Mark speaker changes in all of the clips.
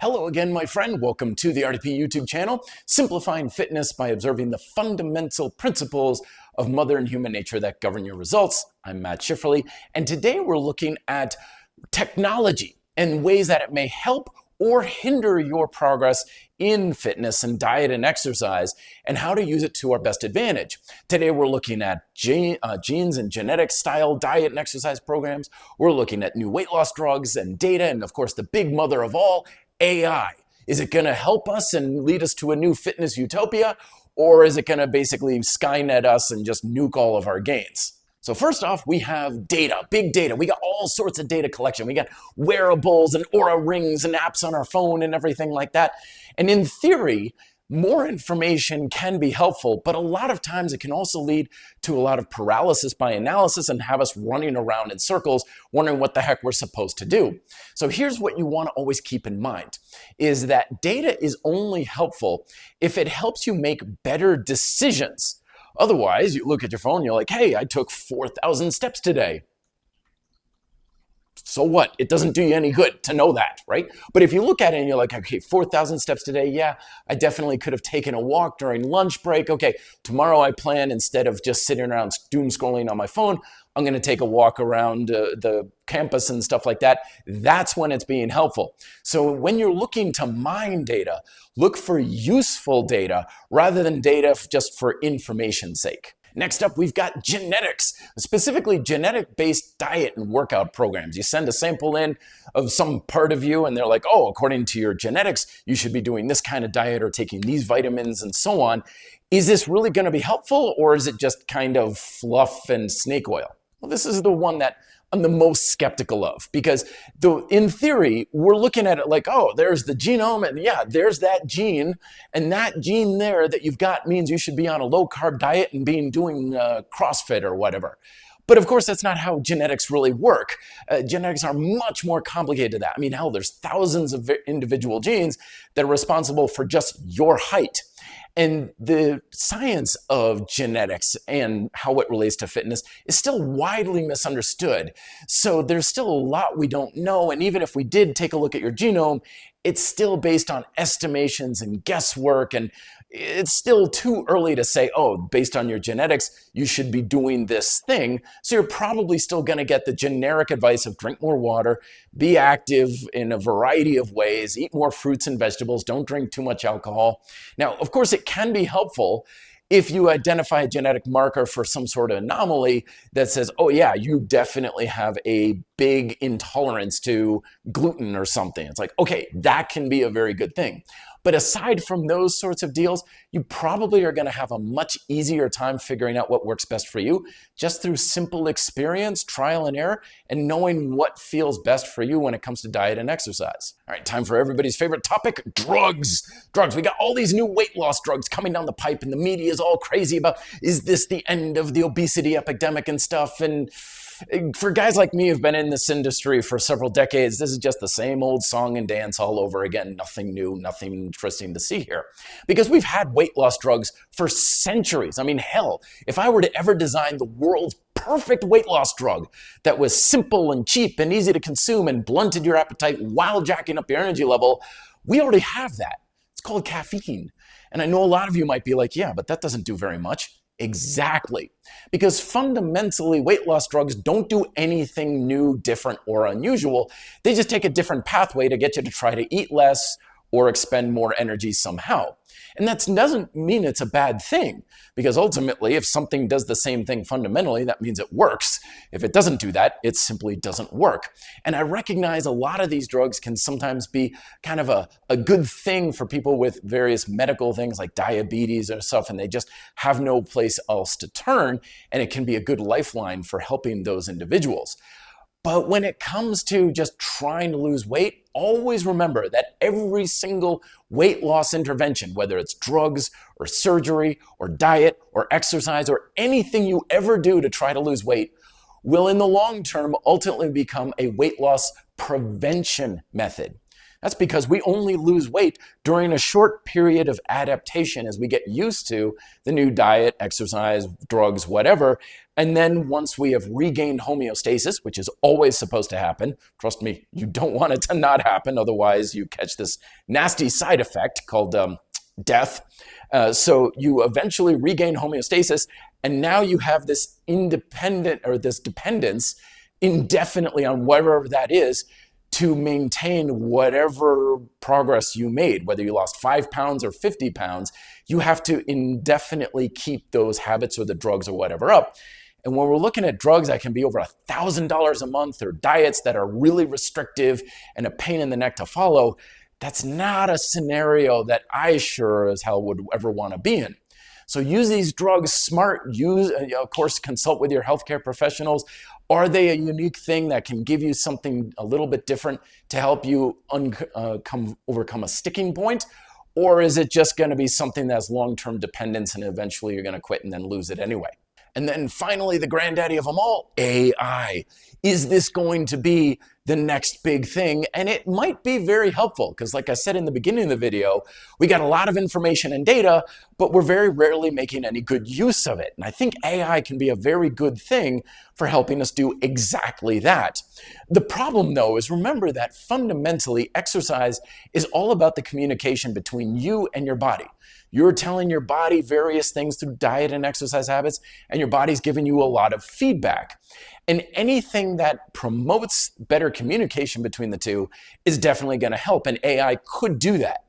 Speaker 1: Hello again, my friend. Welcome to the RDP YouTube channel, simplifying fitness by observing the fundamental principles of mother and human nature that govern your results. I'm Matt Schifferly, and today we're looking at technology and ways that it may help or hinder your progress in fitness and diet and exercise, and how to use it to our best advantage. Today we're looking at genes and genetic style diet and exercise programs. We're looking at new weight loss drugs and data, and of course the big mother of all, AI. Is it going to help us and lead us to a new fitness utopia, or is it going to basically Skynet us and just nuke all of our gains? So first off, we have data, big data. We got all sorts of data collection. We got wearables and Aura rings and apps on our phone and everything like that. And in theory, more information can be helpful, but a lot of times it can also lead to a lot of paralysis by analysis and have us running around in circles, wondering what the heck we're supposed to do. So here's what you want to always keep in mind, is that data is only helpful if it helps you make better decisions. Otherwise, you look at your phone, you're like, hey, I took 4,000 steps today. So what? It doesn't do you any good to know that, right? But if you look at it and you're like, okay, 4,000 steps today, yeah, I definitely could have taken a walk during lunch break. Okay, tomorrow I plan, instead of just sitting around doom scrolling on my phone, I'm going to take a walk around the campus and stuff like that. That's when it's being helpful. So when you're looking to mine data, look for useful data rather than data just for information's sake. Next up, we've got genetics, specifically genetic-based diet and workout programs. You send a sample in of some part of you and they're like, oh, according to your genetics, you should be doing this kind of diet or taking these vitamins and so on. Is this really going to be helpful, or is it just kind of fluff and snake oil? Well, this is the one that I'm the most skeptical of, because in theory, we're looking at it like, oh, there's the genome, and yeah, there's that gene, and that gene there that you've got means you should be on a low-carb diet and doing CrossFit or whatever. But of course, that's not how genetics really work. Genetics are much more complicated than that. I mean, hell, there's thousands of individual genes that are responsible for just your height. And the science of genetics and how it relates to fitness is still widely misunderstood. So there's still a lot we don't know. And even if we did take a look at your genome, it's still based on estimations and guesswork. And it's still too early to say, oh, based on your genetics, you should be doing this thing. So you're probably still going to get the generic advice of drink more water, be active in a variety of ways, eat more fruits and vegetables, don't drink too much alcohol. Now, of course, it can be helpful if you identify a genetic marker for some sort of anomaly that says, oh yeah, you definitely have a big intolerance to gluten or something. It's like, okay, that can be a very good thing. But aside from those sorts of deals, you probably are going to have a much easier time figuring out what works best for you just through simple experience, trial and error, and knowing what feels best for you when it comes to diet and exercise. All right, time for everybody's favorite topic, drugs. Drugs. We got all these new weight loss drugs coming down the pipe, and the media is all crazy about, is this the end of the obesity epidemic and stuff? And for guys like me who've been in this industry for several decades, this is just the same old song and dance all over again. Nothing new, nothing interesting to see here. Because we've had weight loss drugs for centuries. I mean, hell, if I were to ever design the world's perfect weight loss drug that was simple and cheap and easy to consume and blunted your appetite while jacking up your energy level, we already have that. It's called caffeine. And I know a lot of you might be like, yeah, but that doesn't do very much. Exactly. Because fundamentally, weight loss drugs don't do anything new, different, or unusual. They just take a different pathway to get you to try to eat less or expend more energy somehow. And that doesn't mean it's a bad thing, because ultimately, if something does the same thing fundamentally, that means it works. If it doesn't do that, it simply doesn't work. And I recognize a lot of these drugs can sometimes be kind of a good thing for people with various medical things like diabetes or stuff, and they just have no place else to turn, and it can be a good lifeline for helping those individuals. But when it comes to just trying to lose weight, always remember that every single weight loss intervention, whether it's drugs or surgery or diet or exercise or anything you ever do to try to lose weight, will in the long term ultimately become a weight loss prevention method. That's because we only lose weight during a short period of adaptation as we get used to the new diet, exercise, drugs, whatever. And then once we have regained homeostasis, which is always supposed to happen, trust me, you don't want it to not happen. Otherwise, you catch this nasty side effect called death. So you eventually regain homeostasis, and now you have this independent or this dependence indefinitely on whatever that is to maintain whatever progress you made, whether you lost 5 pounds or 50 pounds, you have to indefinitely keep those habits or the drugs or whatever up. And when we're looking at drugs that can be over $1,000 a month or diets that are really restrictive and a pain in the neck to follow, that's not a scenario that I sure as hell would ever want to be in. So use these drugs smart. Use, of course, consult with your healthcare professionals. Are they a unique thing that can give you something a little bit different to help you overcome a sticking point? Or is it just going to be something that's long-term dependence and eventually you're going to quit and then lose it anyway? And then finally, the granddaddy of them all, AI. Is this going to be the next big thing? And it might be very helpful because, like I said in the beginning of the video, we got a lot of information and data, but we're very rarely making any good use of it. And I think AI can be a very good thing for helping us do exactly that. The problem, though, is remember that fundamentally exercise is all about the communication between you and your body. You're telling your body various things through diet and exercise habits, and your body's giving you a lot of feedback. And anything that promotes better communication between the two is definitely going to help, and AI could do that.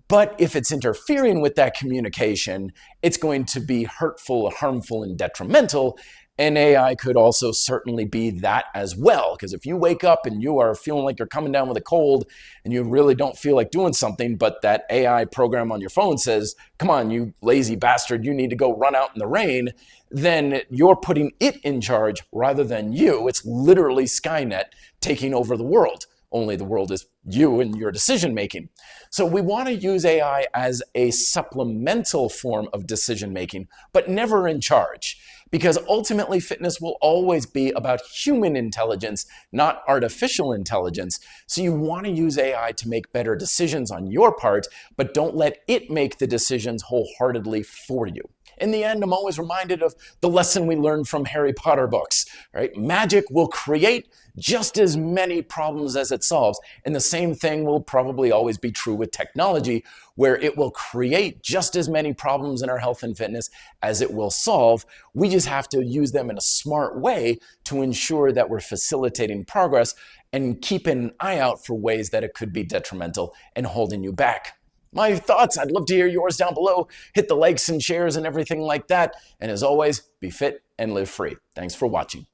Speaker 1: But if it's interfering with that communication, it's going to be hurtful, harmful, and detrimental. And AI could also certainly be that as well. Because if you wake up and you are feeling like you're coming down with a cold and you really don't feel like doing something, but that AI program on your phone says, come on, you lazy bastard, you need to go run out in the rain, then you're putting it in charge rather than you. It's literally Skynet taking over the world. Only the world is you and your decision making. So we want to use AI as a supplemental form of decision making, but never in charge. Because ultimately fitness will always be about human intelligence, not artificial intelligence. So you want to use AI to make better decisions on your part, but don't let it make the decisions wholeheartedly for you. In the end, I'm always reminded of the lesson we learned from Harry Potter books, right? Magic will create just as many problems as it solves. And the same thing will probably always be true with technology, where it will create just as many problems in our health and fitness as it will solve. We just have to use them in a smart way to ensure that we're facilitating progress and keep an eye out for ways that it could be detrimental and holding you back. My thoughts, I'd love to hear yours down below. Hit the likes and shares and everything like that. And as always, be fit and live free. Thanks for watching.